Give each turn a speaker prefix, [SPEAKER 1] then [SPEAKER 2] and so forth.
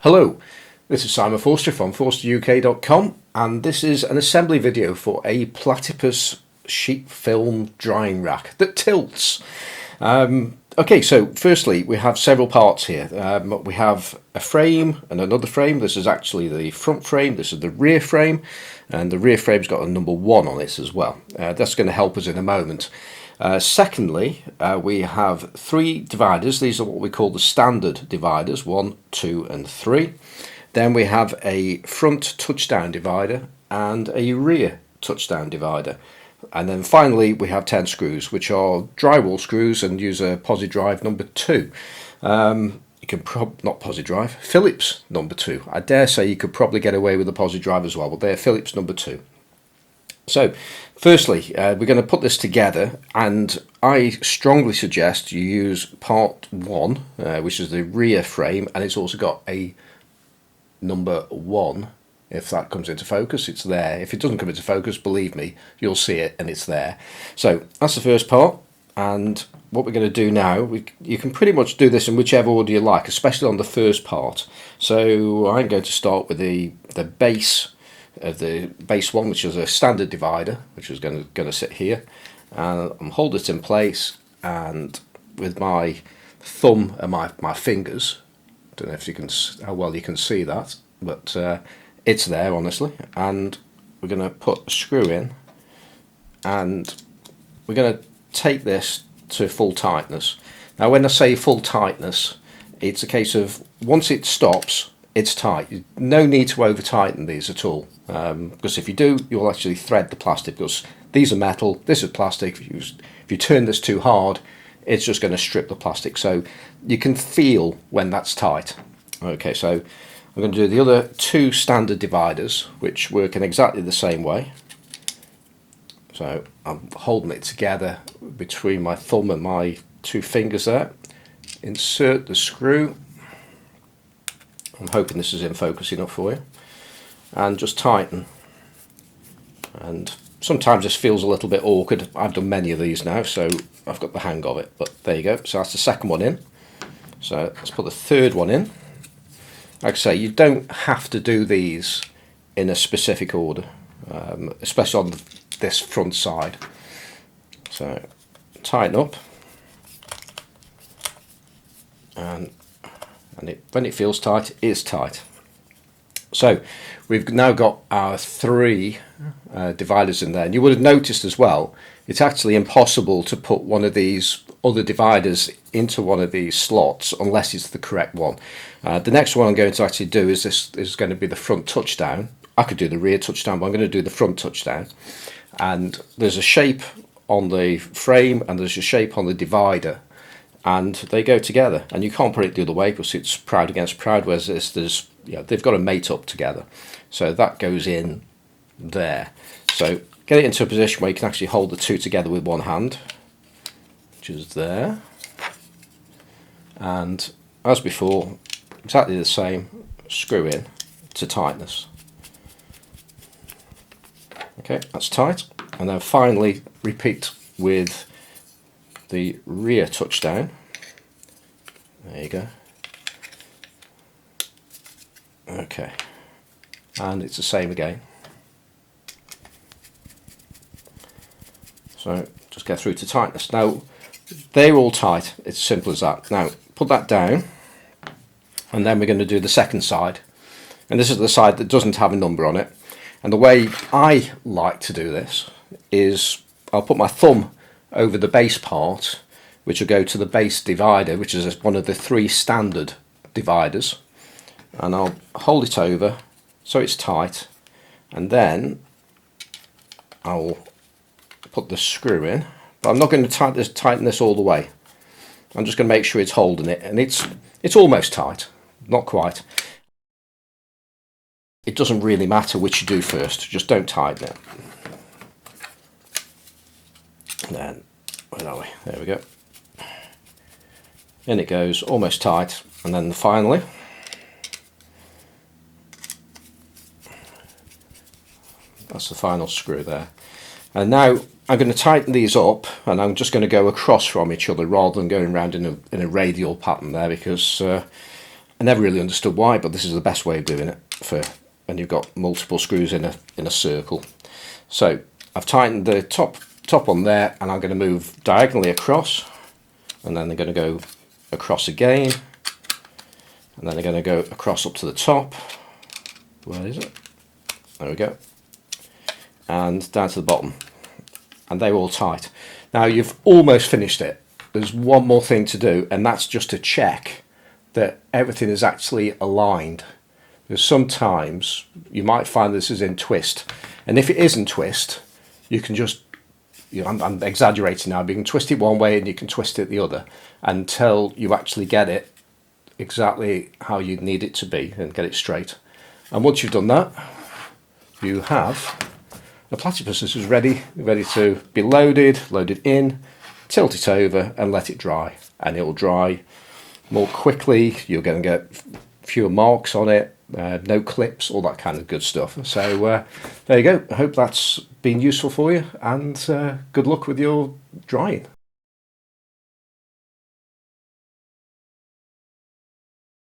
[SPEAKER 1] Hello, this is Simon Forster from ForsterUK.com, and this is an assembly video for a Platypus sheet film drying rack that tilts. Okay, so firstly we have several parts here. We have a frame and another frame. This is actually the front frame, this is the rear frame, and the rear frame's got a number 1 on it as well. That's going to help us in a moment. Secondly, we have 3 dividers. These are what we call the standard dividers, 1, 2 and 3. Then we have a front touchdown divider and a rear touchdown divider. And then finally we have 10 screws, which are drywall screws and use a posi drive number 2. You can not posi drive, Phillips number 2. I dare say you could probably get away with a posi drive as well, but they're Phillips number 2. So, firstly, we're going to put this together, and I strongly suggest you use part 1, which is the rear frame, and it's also got a number 1. If that comes into focus, it's there. If it doesn't come into focus, believe me, you'll see it, and it's there. So, that's the first part, and what we're going to do now, you can pretty much do this in whichever order you like, especially on the first part. So, I'm going to start with the base of the base one, which is a standard divider, which is going to sit here, and I'm hold it in place, and with my thumb and my fingers, don't know if you can how well you can see that, but it's there honestly, and we're going to put a screw in, and we're going to take this to full tightness. Now when I say full tightness, it's a case of once it stops, it's tight. No need to over tighten these at all, because if you do, you'll actually thread the plastic, because these are metal, this is plastic. If you turn this too hard, it's just going to strip the plastic, so you can feel when that's tight. Okay, so I'm going to do the other 2 standard dividers, which work in exactly the same way. So I'm holding it together between my thumb and my 2 fingers there. Insert the screw. I'm hoping this is in focus enough for you, and just tighten. And sometimes this feels a little bit awkward. I've done many of these now, so I've got the hang of it, but there you go. So that's the second one in. So let's put the third one in. Like I say, you don't have to do these in a specific order, especially on this front side. So tighten up, and when it feels tight, it is tight. So we've now got our 3 dividers in there, and you would have noticed as well, it's actually impossible to put one of these other dividers into one of these slots unless it's the correct one. The next one I'm going to actually do is this is going to be the front touchdown. I could do the rear touchdown, but I'm going to do the front touchdown. And there's a shape on the frame and there's a shape on the divider, and they go together, and you can't put it the other way because it's proud against proud, whereas there's they've got to mate up together. So that goes in there. So get it into a position where you can actually hold the 2 together with one hand, which is there, and as before, exactly the same, screw in to tightness. Okay, that's tight, and then finally repeat with the rear touchdown. There you go. Okay, and it's the same again. So just get through to tightness. Now they're all tight, it's simple as that. Now put that down, and then we're going to do the second side, and this is the side that doesn't have a number on it. And the way I like to do this is I'll put my thumb over the base part, which will go to the base divider, which is one of the 3 standard dividers, and I'll hold it over so it's tight, and then I'll put the screw in, but I'm not going to tighten this all the way. I'm just going to make sure it's holding it, and it's almost tight, not quite. It doesn't really matter which you do first, just don't tighten it. And then, where are we? There we go. In it goes, almost tight, and then finally, that's the final screw there. And now I'm going to tighten these up, and I'm just going to go across from each other rather than going around in a radial pattern there, because I never really understood why, but this is the best way of doing it for when you've got multiple screws in a circle. So I've tightened the top on there, and I'm going to move diagonally across, and then they're going to go across again, and then they're going to go across up to the top. Where is it? There we go. And down to the bottom, and they're all tight. Now you've almost finished it. There's one more thing to do, and that's just to check that everything is actually aligned. Because sometimes you might find this is in twist, and if it is in twist, you can just, you know, I'm exaggerating now, but you can twist it one way and you can twist it the other until you actually get it exactly how you need it to be and get it straight. And once you've done that, you have the platypus. This is ready to be loaded in, tilt it over and let it dry, and it will dry more quickly. You're going to get fewer marks on it, no clips, all that kind of good stuff. So there you go. I hope that's been useful for you, and good luck with your drying.